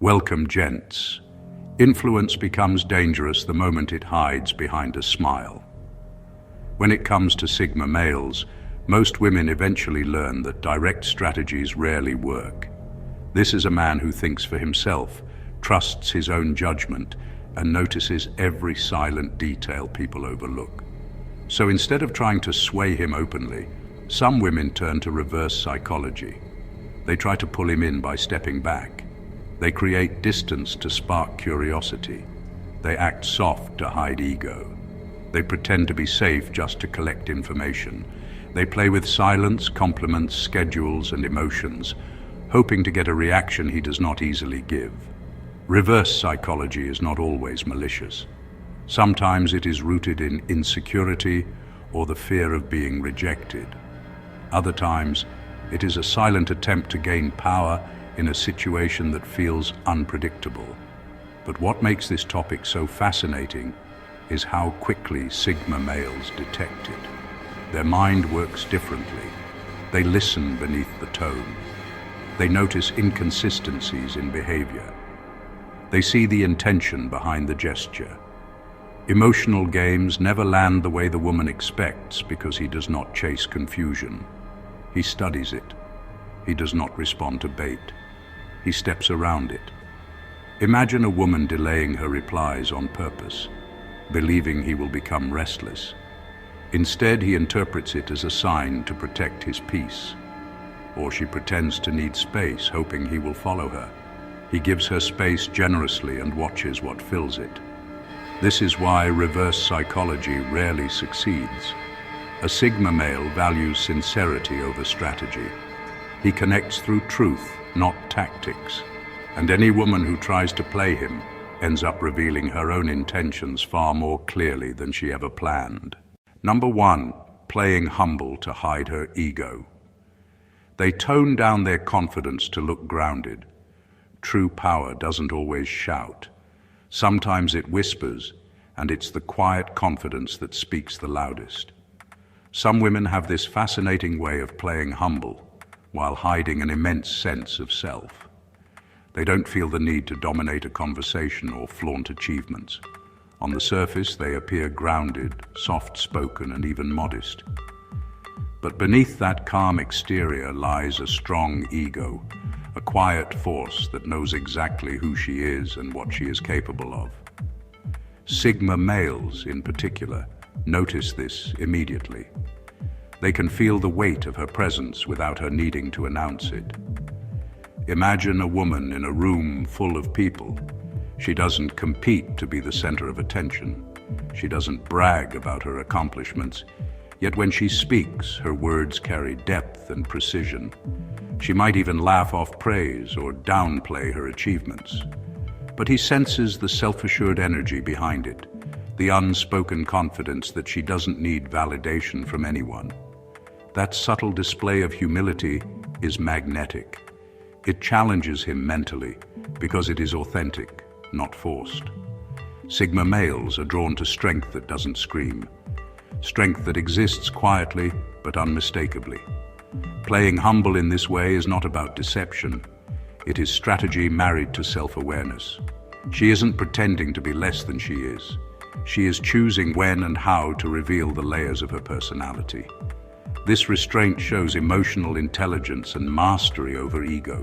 Welcome, gents. Influence becomes dangerous the moment it hides behind a smile. When it comes to Sigma males, most women eventually learn that direct strategies rarely work. This is a man who thinks for himself, trusts his own judgment, and notices every silent detail people overlook. So instead of trying to sway him openly, some women turn to reverse psychology. They try to pull him in by stepping back. They create distance to spark curiosity. They act soft to hide ego. They pretend to be safe just to collect information. They play with silence, compliments, schedules, and emotions, hoping to get a reaction he does not easily give. Reverse psychology is not always malicious. Sometimes it is rooted in insecurity or the fear of being rejected. Other times, it is a silent attempt to gain power in a situation that feels unpredictable. But what makes this topic so fascinating is how quickly Sigma males detect it. Their mind works differently. They listen beneath the tone. They notice inconsistencies in behavior. They see the intention behind the gesture. Emotional games never land the way the woman expects because he does not chase confusion. He studies it. He does not respond to bait. He steps around it. Imagine a woman delaying her replies on purpose, believing he will become restless. Instead, he interprets it as a sign to protect his peace. Or she pretends to need space, hoping he will follow her. He gives her space generously and watches what fills it. This is why reverse psychology rarely succeeds. A Sigma male values sincerity over strategy. He connects through truth, not tactics. And any woman who tries to play him ends up revealing her own intentions far more clearly than she ever planned. Number 1, playing humble to hide her ego. They tone down their confidence to look grounded. True power doesn't always shout. Sometimes it whispers, and it's the quiet confidence that speaks the loudest. Some women have this fascinating way of playing humble while hiding an immense sense of self. They don't feel the need to dominate a conversation or flaunt achievements. On the surface, they appear grounded, soft-spoken, and even modest. But beneath that calm exterior lies a strong ego, a quiet force that knows exactly who she is and what she is capable of. Sigma males, in particular, notice this immediately. They can feel the weight of her presence without her needing to announce it. Imagine a woman in a room full of people. She doesn't compete to be the center of attention. She doesn't brag about her accomplishments. Yet when she speaks, her words carry depth and precision. She might even laugh off praise or downplay her achievements. But he senses the self-assured energy behind it, the unspoken confidence that she doesn't need validation from anyone. That subtle display of humility is magnetic. It challenges him mentally because it is authentic, not forced. Sigma males are drawn to strength that doesn't scream, strength that exists quietly but unmistakably. Playing humble in this way is not about deception. It is strategy married to self-awareness. She isn't pretending to be less than she is. She is choosing when and how to reveal the layers of her personality. This restraint shows emotional intelligence and mastery over ego.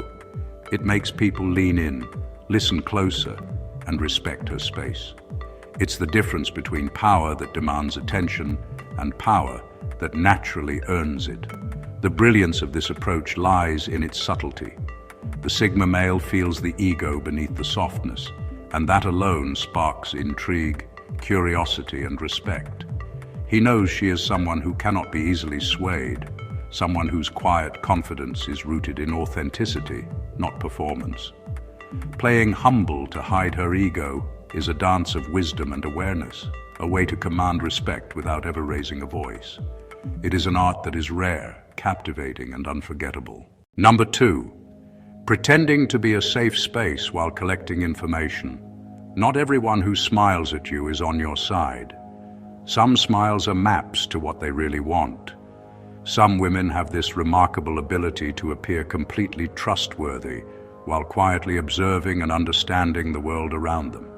It makes people lean in, listen closer, and respect her space. It's the difference between power that demands attention and power that naturally earns it. The brilliance of this approach lies in its subtlety. The Sigma male feels the ego beneath the softness, and that alone sparks intrigue, curiosity, and respect. He knows she is someone who cannot be easily swayed, someone whose quiet confidence is rooted in authenticity, not performance. Playing humble to hide her ego is a dance of wisdom and awareness, a way to command respect without ever raising a voice. It is an art that is rare, captivating, and unforgettable. Number 2, pretending to be a safe space while collecting information. Not everyone who smiles at you is on your side. Some smiles are maps to what they really want. Some women have this remarkable ability to appear completely trustworthy while quietly observing and understanding the world around them.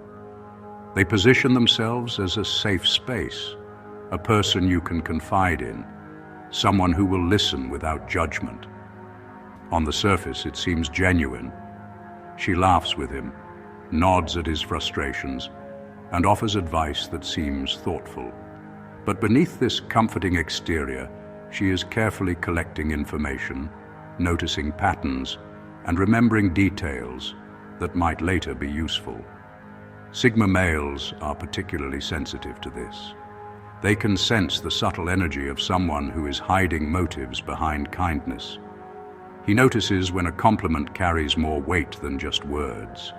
They position themselves as a safe space, a person you can confide in, someone who will listen without judgment. On the surface, it seems genuine. She laughs with him, nods at his frustrations, and offers advice that seems thoughtful. But beneath this comforting exterior, she is carefully collecting information, noticing patterns, and remembering details that might later be useful. Sigma males are particularly sensitive to this. They can sense the subtle energy of someone who is hiding motives behind kindness. He notices when a compliment carries more weight than just words,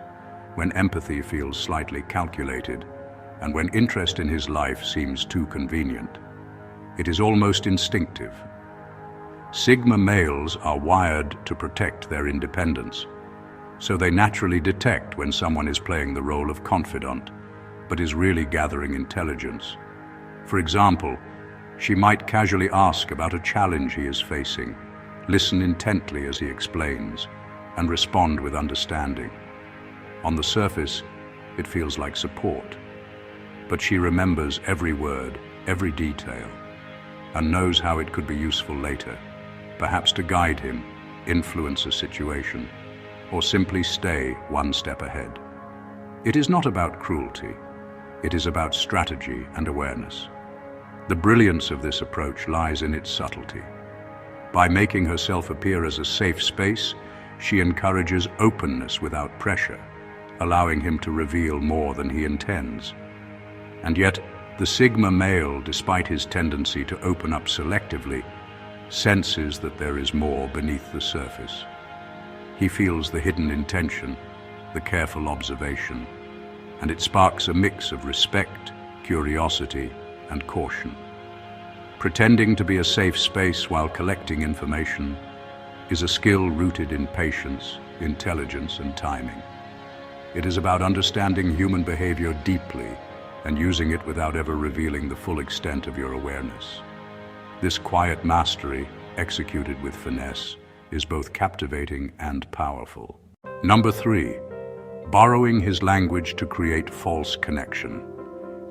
when empathy feels slightly calculated, and when interest in his life seems too convenient. It is almost instinctive. Sigma males are wired to protect their independence, so they naturally detect when someone is playing the role of confidant, but is really gathering intelligence. For example, she might casually ask about a challenge he is facing, listen intently as he explains, and respond with understanding. On the surface, it feels like support, but she remembers every word, every detail, and knows how it could be useful later, perhaps to guide him, influence a situation, or simply stay one step ahead. It is not about cruelty. It is about strategy and awareness. The brilliance of this approach lies in its subtlety. By making herself appear as a safe space, she encourages openness without pressure, allowing him to reveal more than he intends. And yet, the Sigma male, despite his tendency to open up selectively, senses that there is more beneath the surface. He feels the hidden intention, the careful observation, and it sparks a mix of respect, curiosity, and caution. Pretending to be a safe space while collecting information is a skill rooted in patience, intelligence, and timing. It is about understanding human behavior deeply and using it without ever revealing the full extent of your awareness. This quiet mastery, executed with finesse, is both captivating and powerful. Number 3, borrowing his language to create false connection.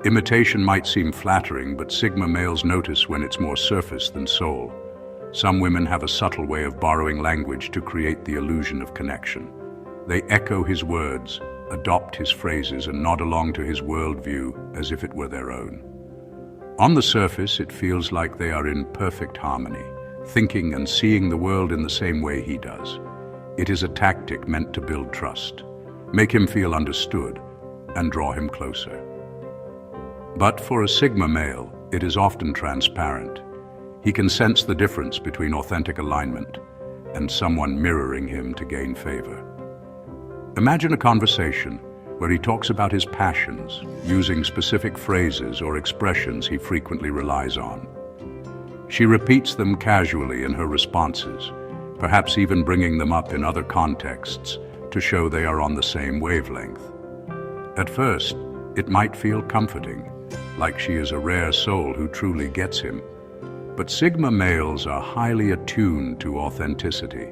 Imitation might seem flattering, but Sigma males notice when it's more surface than soul. Some women have a subtle way of borrowing language to create the illusion of connection. They echo his words, adopt his phrases, and nod along to his worldview as if it were their own. On the surface, it feels like they are in perfect harmony, thinking and seeing the world in the same way he does. It is a tactic meant to build trust, make him feel understood, and draw him closer. But for a Sigma male, it is often transparent. He can sense the difference between authentic alignment and someone mirroring him to gain favor. Imagine a conversation where he talks about his passions, using specific phrases or expressions he frequently relies on. She repeats them casually in her responses, perhaps even bringing them up in other contexts to show they are on the same wavelength. At first, it might feel comforting, like she is a rare soul who truly gets him. But Sigma males are highly attuned to authenticity.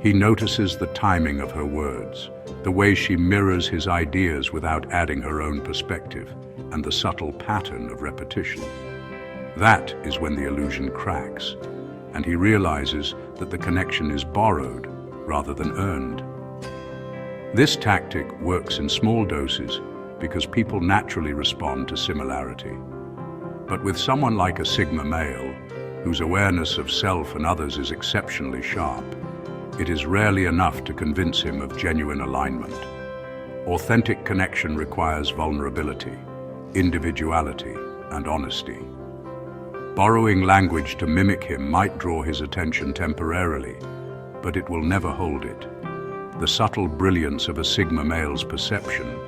He notices the timing of her words, the way she mirrors his ideas without adding her own perspective, and the subtle pattern of repetition. That is when the illusion cracks, and he realizes that the connection is borrowed rather than earned. This tactic works in small doses because people naturally respond to similarity. But with someone like a Sigma male, whose awareness of self and others is exceptionally sharp, it is rarely enough to convince him of genuine alignment. Authentic connection requires vulnerability, individuality, and honesty. Borrowing language to mimic him might draw his attention temporarily, but it will never hold it. The subtle brilliance of a Sigma male's perception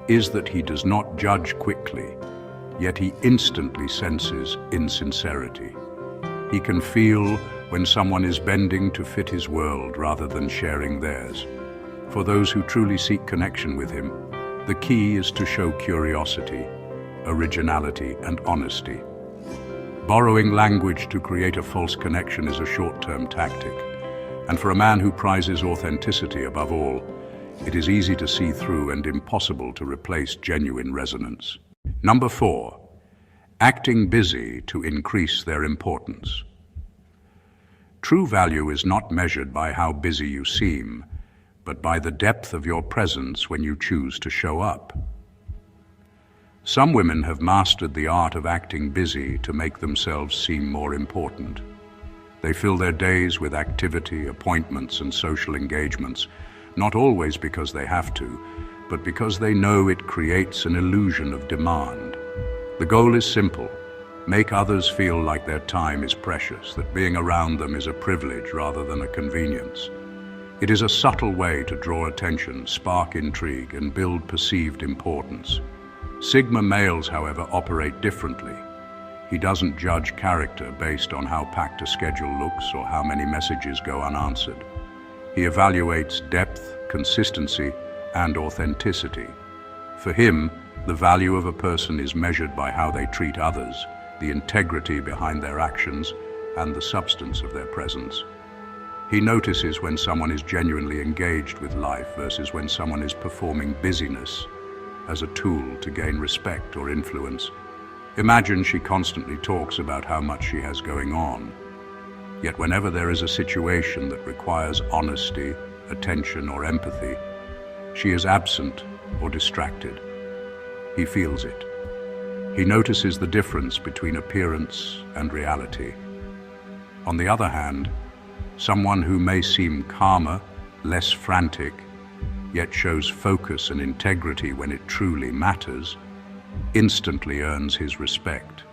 is that he does not judge quickly, yet he instantly senses insincerity. He can feel when someone is bending to fit his world rather than sharing theirs. For those who truly seek connection with him, the key is to show curiosity, originality, and honesty. Borrowing language to create a false connection is a short-term tactic, And for a man who prizes authenticity above all, it is easy to see through and impossible to replace genuine resonance. Number 4. Acting busy to increase their importance. True value is not measured by how busy you seem, but by the depth of your presence when you choose to show up. Some women have mastered the art of acting busy to make themselves seem more important. They fill their days with activity, appointments, and social engagements, not always because they have to, but because they know it creates an illusion of demand. The goal is simple: make others feel like their time is precious, that being around them is a privilege rather than a convenience. It is a subtle way to draw attention, spark intrigue, and build perceived importance. Sigma males, however, operate differently. He doesn't judge character based on how packed a schedule looks or how many messages go unanswered. He evaluates depth, consistency, and authenticity. For him, the value of a person is measured by how they treat others, the integrity behind their actions, and the substance of their presence. He notices when someone is genuinely engaged with life versus when someone is performing busyness as a tool to gain respect or influence. Imagine she constantly talks about how much she has going on. Yet whenever there is a situation that requires honesty, attention, or empathy, she is absent or distracted. He feels it. He notices the difference between appearance and reality. On the other hand, someone who may seem calmer, less frantic, yet shows focus and integrity when it truly matters, instantly earns his respect.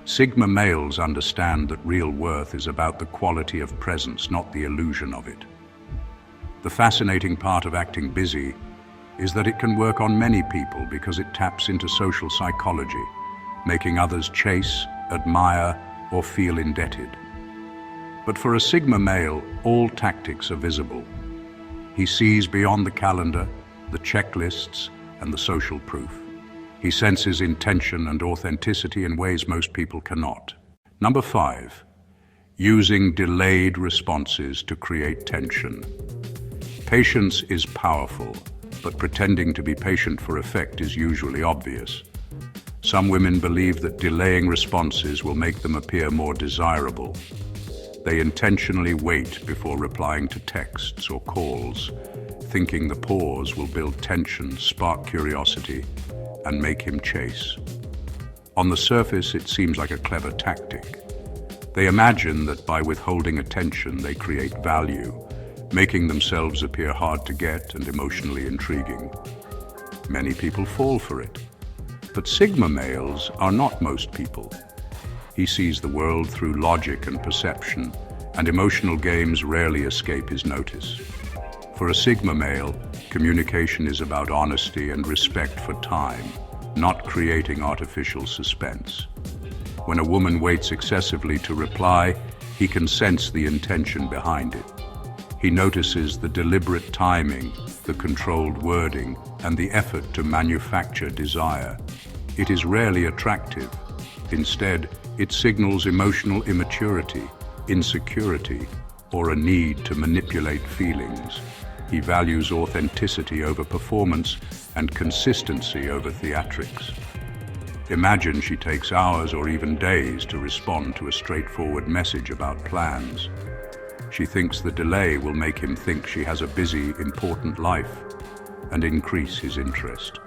Sigma males understand that real worth is about the quality of presence, not the illusion of it. The fascinating part of acting busy is that it can work on many people because it taps into social psychology, making others chase, admire, or feel indebted. But for a Sigma male, all tactics are visible. He sees beyond the calendar, the checklists, and the social proof. He senses intention and authenticity in ways most people cannot. Number 5. Using delayed responses to create tension. Patience is powerful, but pretending to be patient for effect is usually obvious. Some women believe that delaying responses will make them appear more desirable. They intentionally wait before replying to texts or calls, thinking the pause will build tension, spark curiosity, and make him chase. On the surface, it seems like a clever tactic. They imagine that by withholding attention, they create value, making themselves appear hard to get and emotionally intriguing. Many people fall for it. But Sigma males are not most people. He sees the world through logic and perception, and emotional games rarely escape his notice. For a Sigma male, communication is about honesty and respect for time, not creating artificial suspense. When a woman waits excessively to reply, he can sense the intention behind it. He notices the deliberate timing, the controlled wording, and the effort to manufacture desire. It is rarely attractive. Instead, it signals emotional immaturity, insecurity, or a need to manipulate feelings. He values authenticity over performance and consistency over theatrics. Imagine she takes hours or even days to respond to a straightforward message about plans. She thinks the delay will make him think she has a busy, important life and increase his interest.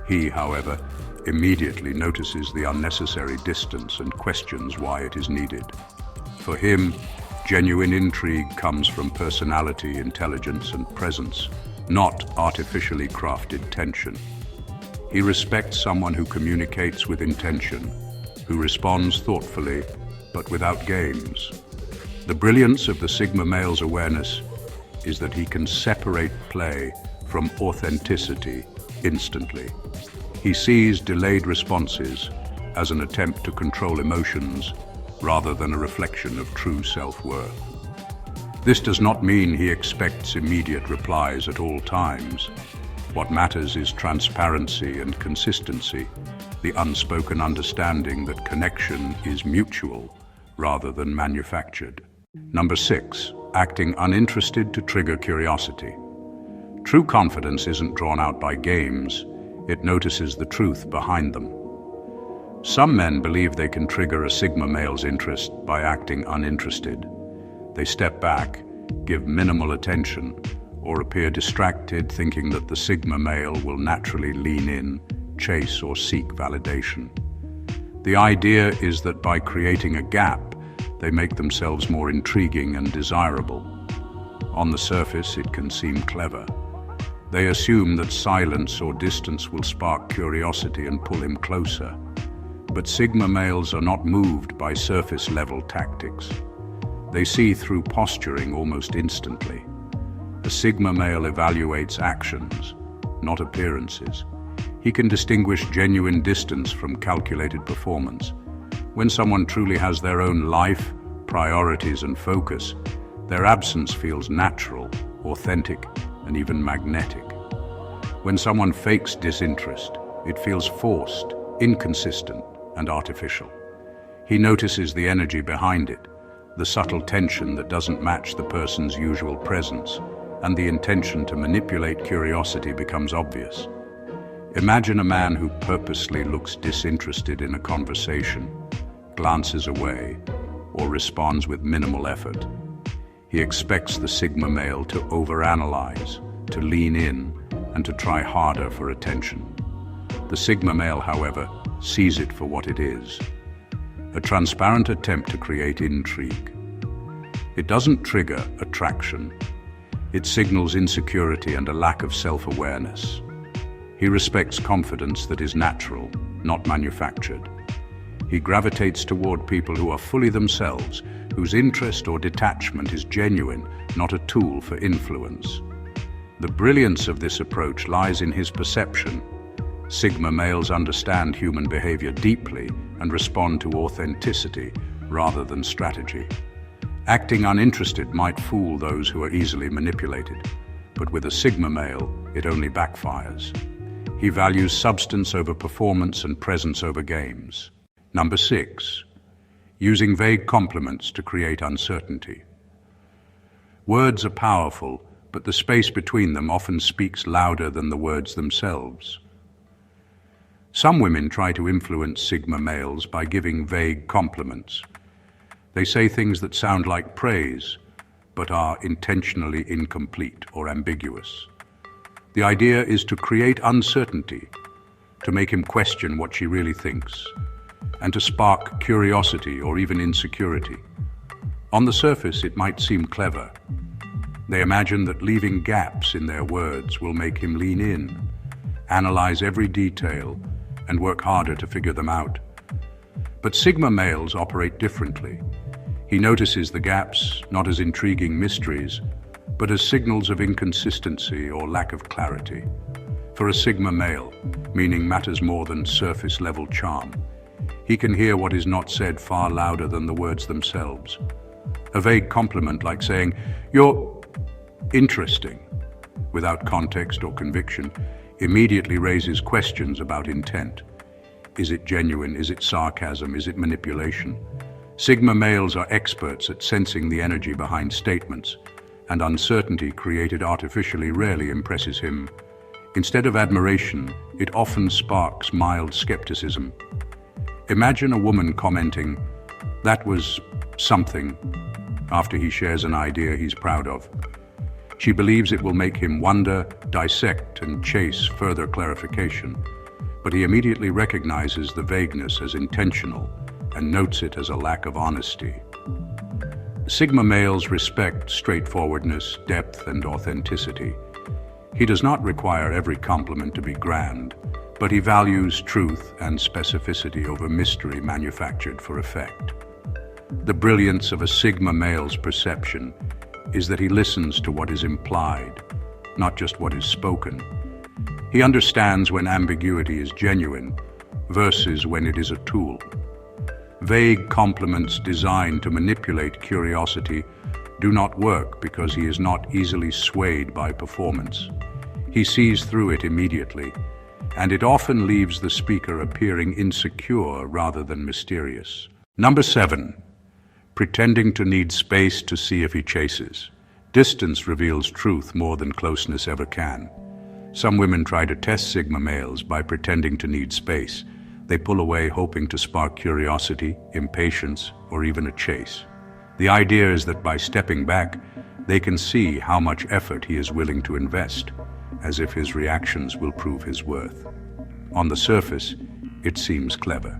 He, however, immediately notices the unnecessary distance and questions why it is needed. For him, genuine intrigue comes from personality, intelligence, and presence, not artificially crafted tension. He respects someone who communicates with intention, who responds thoughtfully, but without games. The brilliance of the Sigma male's awareness is that he can separate play from authenticity instantly. He sees delayed responses as an attempt to control emotions rather than a reflection of true self-worth. This does not mean he expects immediate replies at all times. What matters is transparency and consistency, the unspoken understanding that connection is mutual rather than manufactured. Number 6. acting uninterested to trigger curiosity. True confidence isn't drawn out by games, it notices the truth behind them. Some men believe they can trigger a Sigma male's interest by acting uninterested. They step back, give minimal attention, or appear distracted, thinking that the Sigma male will naturally lean in, chase, or seek validation. The idea is that by creating a gap, they make themselves more intriguing and desirable. On the surface, it can seem clever. They assume that silence or distance will spark curiosity and pull him closer. But Sigma males are not moved by surface-level tactics. They see through posturing almost instantly. A Sigma male evaluates actions, not appearances. He can distinguish genuine distance from calculated performance. When someone truly has their own life, priorities, and focus, their absence feels natural, authentic, and even magnetic. When someone fakes disinterest, it feels forced, inconsistent, and artificial. He notices the energy behind it, the subtle tension that doesn't match the person's usual presence, and the intention to manipulate curiosity becomes obvious. Imagine a man who purposely looks disinterested in a conversation, glances away, or responds with minimal effort. He expects the Sigma male to overanalyze, to lean in, and to try harder for attention. The Sigma male, however, sees it for what it is, a transparent attempt to create intrigue. It doesn't trigger attraction. It signals insecurity and a lack of self-awareness. He respects confidence that is natural, not manufactured. He gravitates toward people who are fully themselves, whose interest or detachment is genuine, not a tool for influence. The brilliance of this approach lies in his perception. Sigma males understand human behavior deeply and respond to authenticity rather than strategy. Acting uninterested might fool those who are easily manipulated, but with a Sigma male, it only backfires. He values substance over performance and presence over games. Number 6. Using vague compliments to create uncertainty. Words are powerful, but the space between them often speaks louder than the words themselves. Some women try to influence Sigma males by giving vague compliments. They say things that sound like praise, but are intentionally incomplete or ambiguous. The idea is to create uncertainty, to make him question what she really thinks, and to spark curiosity or even insecurity. On the surface, it might seem clever. They imagine that leaving gaps in their words will make him lean in, analyze every detail, and work harder to figure them out. But Sigma males operate differently. He notices the gaps not as intriguing mysteries, but as signals of inconsistency or lack of clarity. For a Sigma male, meaning matters more than surface-level charm. He can hear what is not said far louder than the words themselves. A vague compliment like saying, "You're interesting," without context or conviction, immediately raises questions about intent. Is it genuine? Is it sarcasm? Is it manipulation? Sigma males are experts at sensing the energy behind statements, and uncertainty created artificially rarely impresses him. Instead of admiration, it often sparks mild skepticism. Imagine a woman commenting, "That was something," after he shares an idea he's proud of. She believes it will make him wonder, dissect, and chase further clarification, but he immediately recognizes the vagueness as intentional and notes it as a lack of honesty. Sigma males respect straightforwardness, depth, and authenticity. He does not require every compliment to be grand, but he values truth and specificity over mystery manufactured for effect. The brilliance of a Sigma male's perception is that he listens to what is implied, not just what is spoken. He understands when ambiguity is genuine versus when it is a tool. Vague compliments designed to manipulate curiosity do not work because he is not easily swayed by performance. He sees through it immediately, and it often leaves the speaker appearing insecure rather than mysterious. Number 7. pretending to need space to see if he chases. Distance reveals truth more than closeness ever can. Some women try to test Sigma males by pretending to need space. They pull away hoping to spark curiosity, impatience, or even a chase. The idea is that by stepping back, they can see how much effort he is willing to invest, as if his reactions will prove his worth. On the surface, it seems clever.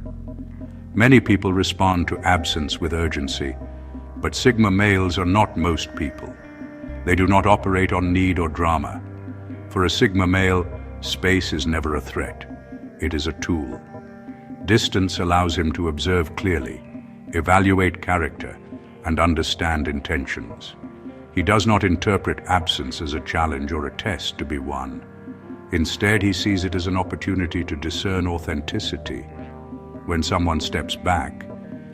Many people respond to absence with urgency, but Sigma males are not most people. They do not operate on need or drama. For a Sigma male, space is never a threat. It is a tool. Distance allows him to observe clearly, evaluate character, and understand intentions. He does not interpret absence as a challenge or a test to be won. Instead, he sees it as an opportunity to discern authenticity. When someone steps back,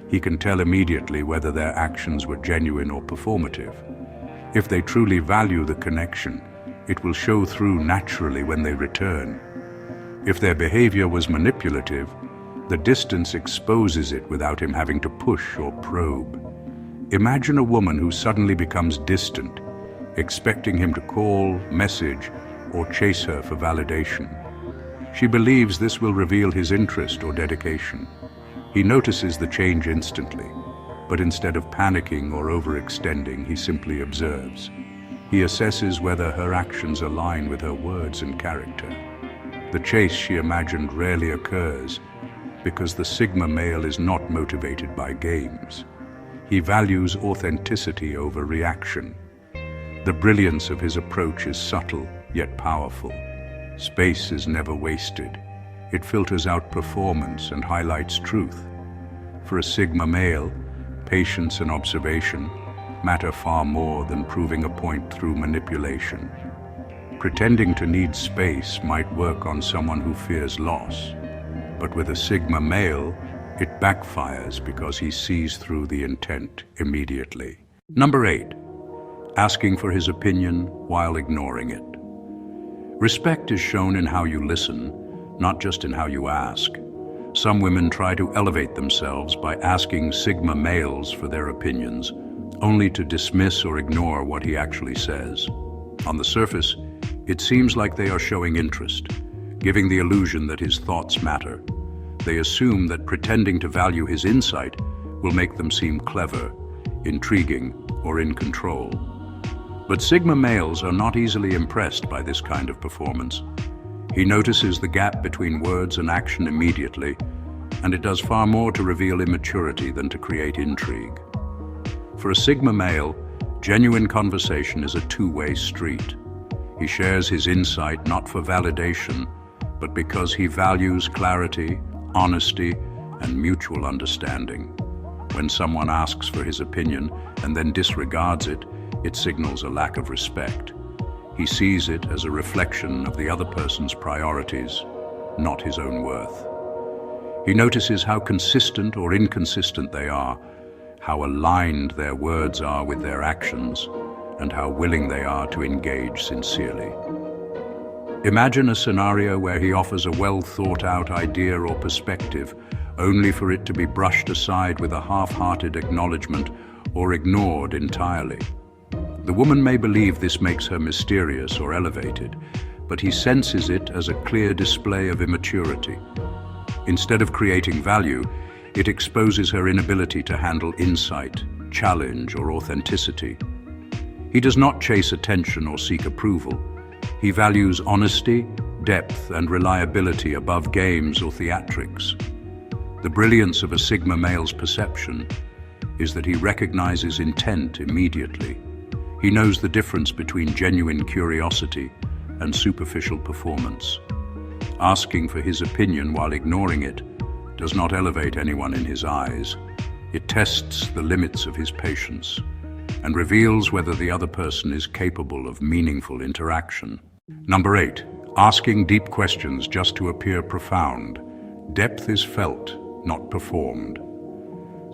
he can tell immediately whether their actions were genuine or performative. If they truly value the connection, it will show through naturally when they return. If their behavior was manipulative, the distance exposes it without him having to push or probe. Imagine a woman who suddenly becomes distant, expecting him to call, message, or chase her for validation. She believes this will reveal his interest or dedication. He notices the change instantly, but instead of panicking or overextending, he simply observes. He assesses whether her actions align with her words and character. The chase she imagined rarely occurs because the Sigma male is not motivated by games. He values authenticity over reaction. The brilliance of his approach is subtle yet powerful. Space is never wasted. It filters out performance and highlights truth. For a Sigma male, patience and observation matter far more than proving a point through manipulation. Pretending to need space might work on someone who fears loss, but with a Sigma male, it backfires because he sees through the intent immediately. Number 8, asking for his opinion while ignoring it. Respect is shown in how you listen, not just in how you ask. Some women try to elevate themselves by asking Sigma males for their opinions, only to dismiss or ignore what he actually says. On the surface, it seems like they are showing interest, giving the illusion that his thoughts matter. They assume that pretending to value his insight will make them seem clever, intriguing, or in control. But Sigma males are not easily impressed by this kind of performance. He notices the gap between words and action immediately, and it does far more to reveal immaturity than to create intrigue. For a Sigma male, genuine conversation is a two-way street. He shares his insight not for validation, but because he values clarity, honesty, and mutual understanding. When someone asks for his opinion and then disregards it, it signals a lack of respect. He sees it as a reflection of the other person's priorities, not his own worth. He notices how consistent or inconsistent they are, how aligned their words are with their actions, and how willing they are to engage sincerely. Imagine a scenario where he offers a well-thought-out idea or perspective, only for it to be brushed aside with a half-hearted acknowledgement or ignored entirely. The woman may believe this makes her mysterious or elevated, but he senses it as a clear display of immaturity. Instead of creating value, it exposes her inability to handle insight, challenge, or authenticity. He does not chase attention or seek approval. He values honesty, depth, and reliability above games or theatrics. The brilliance of a Sigma male's perception is that he recognizes intent immediately. He knows the difference between genuine curiosity and superficial performance. Asking for his opinion while ignoring it does not elevate anyone in his eyes. It tests the limits of his patience and reveals whether the other person is capable of meaningful interaction. Number 8, asking deep questions just to appear profound. Depth is felt, not performed.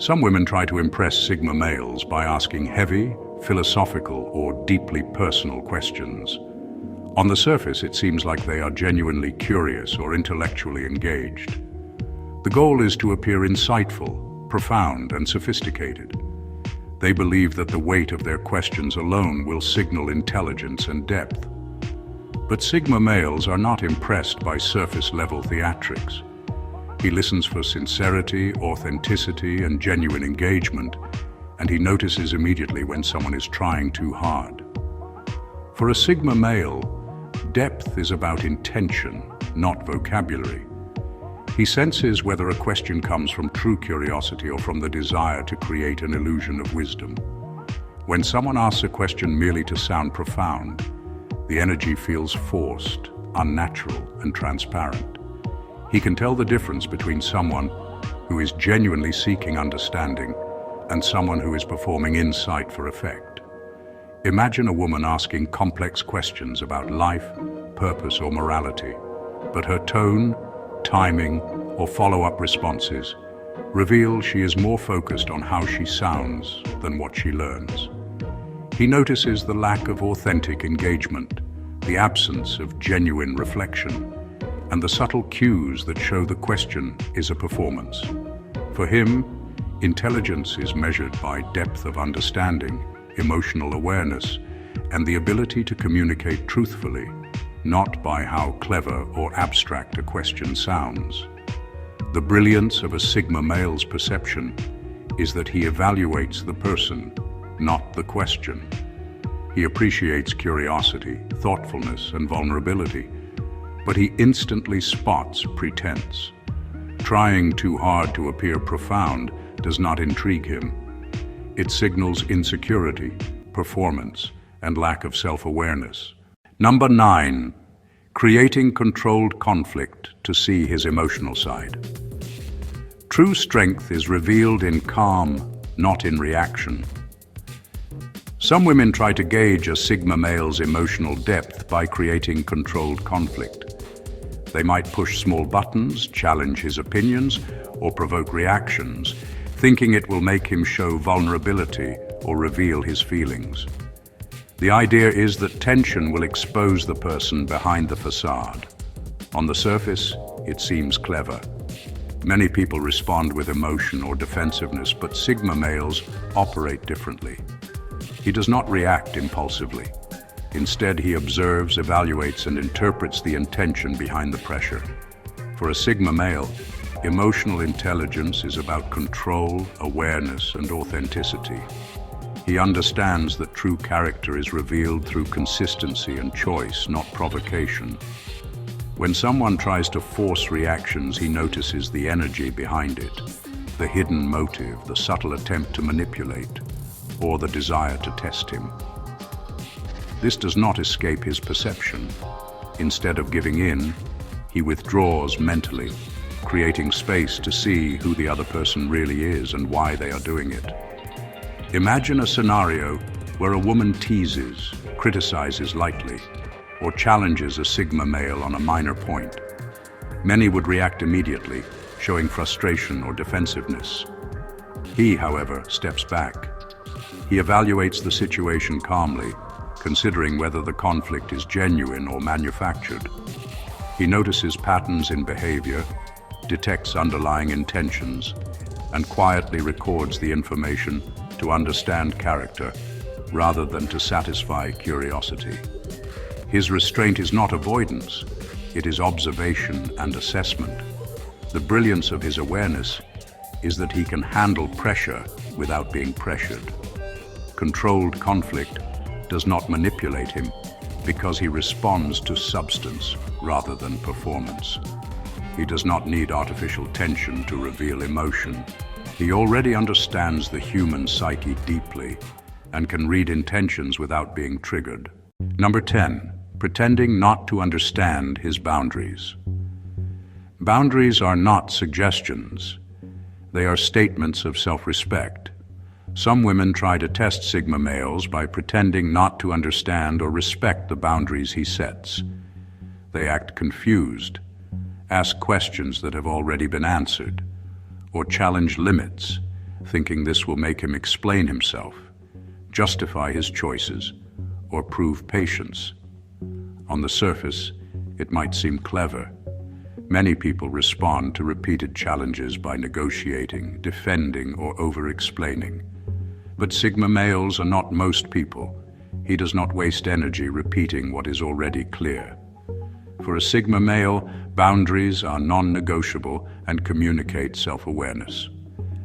Some women try to impress Sigma males by asking heavy, philosophical, or deeply personal questions. On the surface, it seems like they are genuinely curious or intellectually engaged. The goal is to appear insightful, profound, and sophisticated. They believe that the weight of their questions alone will signal intelligence and depth. But Sigma males are not impressed by surface-level theatrics. He listens for sincerity, authenticity, and genuine engagement, and he notices immediately when someone is trying too hard. For a Sigma male, depth is about intention, not vocabulary. He senses whether a question comes from true curiosity or from the desire to create an illusion of wisdom. When someone asks a question merely to sound profound, the energy feels forced, unnatural, and transparent. He can tell the difference between someone who is genuinely seeking understanding and someone who is performing insight for effect. Imagine a woman asking complex questions about life, purpose, or morality, but her tone, timing, or follow-up responses reveal she is more focused on how she sounds than what she learns. He notices the lack of authentic engagement, the absence of genuine reflection, and the subtle cues that show the question is a performance. For him, intelligence is measured by depth of understanding, emotional awareness, and the ability to communicate truthfully, not by how clever or abstract a question sounds. The brilliance of a Sigma male's perception is that he evaluates the person, not the question. He appreciates curiosity, thoughtfulness, and vulnerability, but he instantly spots pretense. Trying too hard to appear profound does not intrigue him. It signals insecurity, performance, and lack of self-awareness. Number 9, creating controlled conflict to see his emotional side. True strength is revealed in calm, not in reaction. Some women try to gauge a Sigma male's emotional depth by creating controlled conflict. They might push small buttons, challenge his opinions, or provoke reactions, thinking it will make him show vulnerability or reveal his feelings. The idea is that tension will expose the person behind the facade. On the surface, it seems clever. Many people respond with emotion or defensiveness, but Sigma males operate differently. He does not react impulsively. Instead, he observes, evaluates, and interprets the intention behind the pressure. For a Sigma male, emotional intelligence is about control, awareness, and authenticity. He understands that true character is revealed through consistency and choice, not provocation. When someone tries to force reactions, he notices the energy behind it, the hidden motive, the subtle attempt to manipulate, or the desire to test him. This does not escape his perception. Instead of giving in, he withdraws mentally, creating space to see who the other person really is and why they are doing it. Imagine a scenario where a woman teases, criticizes lightly, or challenges a Sigma male on a minor point. Many would react immediately, showing frustration or defensiveness. He, however, steps back. He evaluates the situation calmly, considering whether the conflict is genuine or manufactured. He notices patterns in behavior, detects underlying intentions, and quietly records the information to understand character rather than to satisfy curiosity. His restraint is not avoidance, it is observation and assessment. The brilliance of his awareness is that he can handle pressure without being pressured. Controlled conflict does not manipulate him because he responds to substance rather than performance. He does not need artificial tension to reveal emotion. He already understands the human psyche deeply and can read intentions without being triggered. Number 10, pretending not to understand his boundaries. Boundaries are not suggestions. They are statements of self-respect. Some women try to test Sigma males by pretending not to understand or respect the boundaries he sets. They act confused, ask questions that have already been answered, or challenge limits, thinking this will make him explain himself, justify his choices, or prove patience. On the surface, it might seem clever. Many people respond to repeated challenges by negotiating, defending, or over-explaining. But Sigma males are not most people. He does not waste energy repeating what is already clear. For a Sigma male, boundaries are non-negotiable and communicate self-awareness.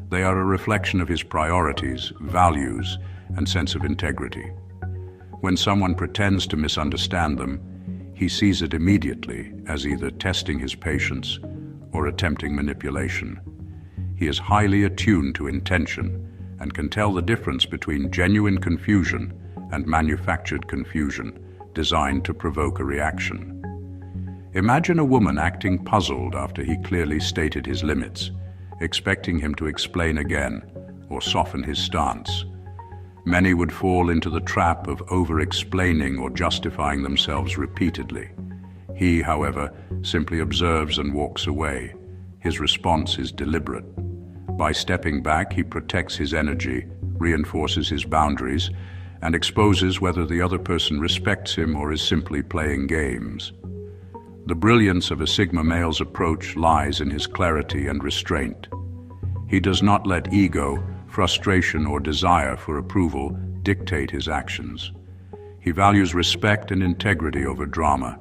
They are a reflection of his priorities, values, and sense of integrity. When someone pretends to misunderstand them, he sees it immediately as either testing his patience or attempting manipulation. He is highly attuned to intention and can tell the difference between genuine confusion and manufactured confusion designed to provoke a reaction. Imagine a woman acting puzzled after he clearly stated his limits, expecting him to explain again or soften his stance. Many would fall into the trap of over-explaining or justifying themselves repeatedly. He, however, simply observes and walks away. His response is deliberate. By stepping back, he protects his energy, reinforces his boundaries, and exposes whether the other person respects him or is simply playing games. The brilliance of a Sigma male's approach lies in his clarity and restraint. He does not let ego, frustration, or desire for approval dictate his actions. He values respect and integrity over drama,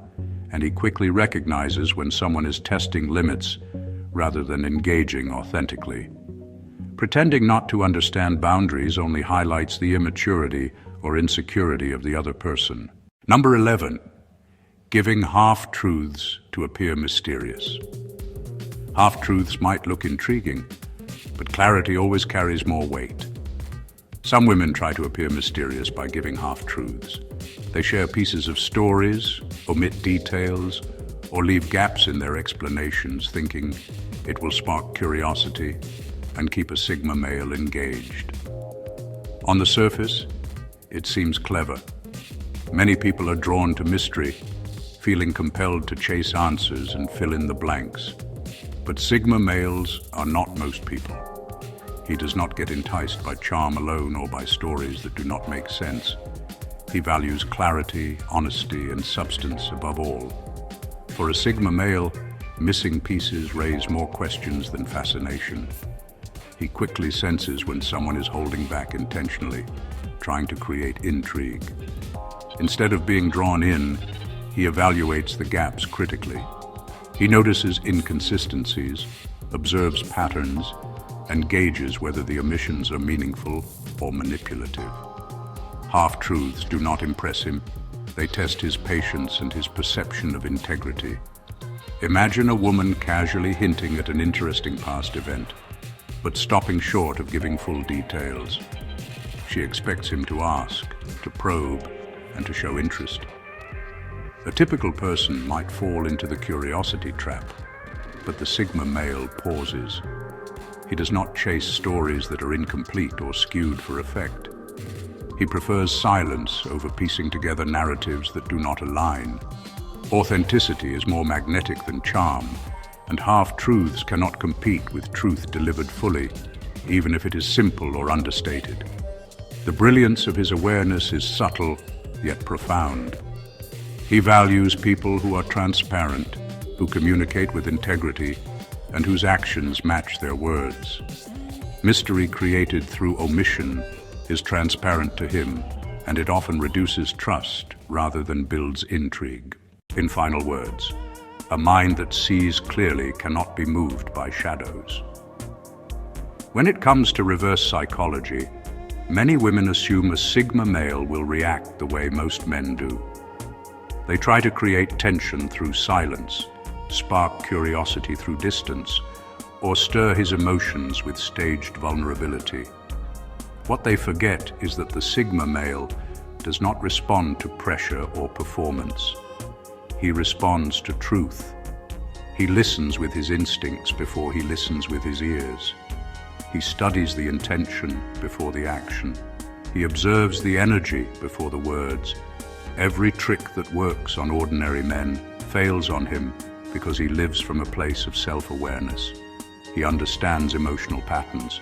and he quickly recognizes when someone is testing limits rather than engaging authentically. Pretending not to understand boundaries only highlights the immaturity or insecurity of the other person. Number 11. Giving half-truths to appear mysterious. Half-truths might look intriguing, but clarity always carries more weight. Some women try to appear mysterious by giving half-truths. They share pieces of stories, omit details, or leave gaps in their explanations, thinking it will spark curiosity and keep a Sigma male engaged. On the surface, it seems clever. Many people are drawn to mystery, feeling compelled to chase answers and fill in the blanks. But Sigma males are not most people. He does not get enticed by charm alone or by stories that do not make sense. He values clarity, honesty, and substance above all. For a Sigma male, missing pieces raise more questions than fascination. He quickly senses when someone is holding back intentionally, trying to create intrigue. Instead of being drawn in, he evaluates the gaps critically. He notices inconsistencies, observes patterns, and gauges whether the omissions are meaningful or manipulative. Half-truths do not impress him. They test his patience and his perception of integrity. Imagine a woman casually hinting at an interesting past event, but stopping short of giving full details. She expects him to ask, to probe, and to show interest. A typical person might fall into the curiosity trap, but the Sigma male pauses. He does not chase stories that are incomplete or skewed for effect. He prefers silence over piecing together narratives that do not align. Authenticity is more magnetic than charm, and half-truths cannot compete with truth delivered fully, even if it is simple or understated. The brilliance of his awareness is subtle, yet profound. He values people who are transparent, who communicate with integrity, and whose actions match their words. Mystery created through omission is transparent to him, and it often reduces trust rather than builds intrigue. In final words, a mind that sees clearly cannot be moved by shadows. When it comes to reverse psychology, many women assume a Sigma male will react the way most men do. They try to create tension through silence, spark curiosity through distance, or stir his emotions with staged vulnerability. What they forget is that the Sigma male does not respond to pressure or performance. He responds to truth. He listens with his instincts before he listens with his ears. He studies the intention before the action. He observes the energy before the words. Every trick that works on ordinary men fails on him because he lives from a place of self-awareness. He understands emotional patterns.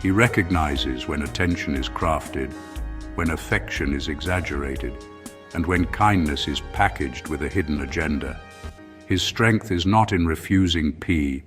He recognizes when attention is crafted, when affection is exaggerated, and when kindness is packaged with a hidden agenda. His strength is not in refusing P,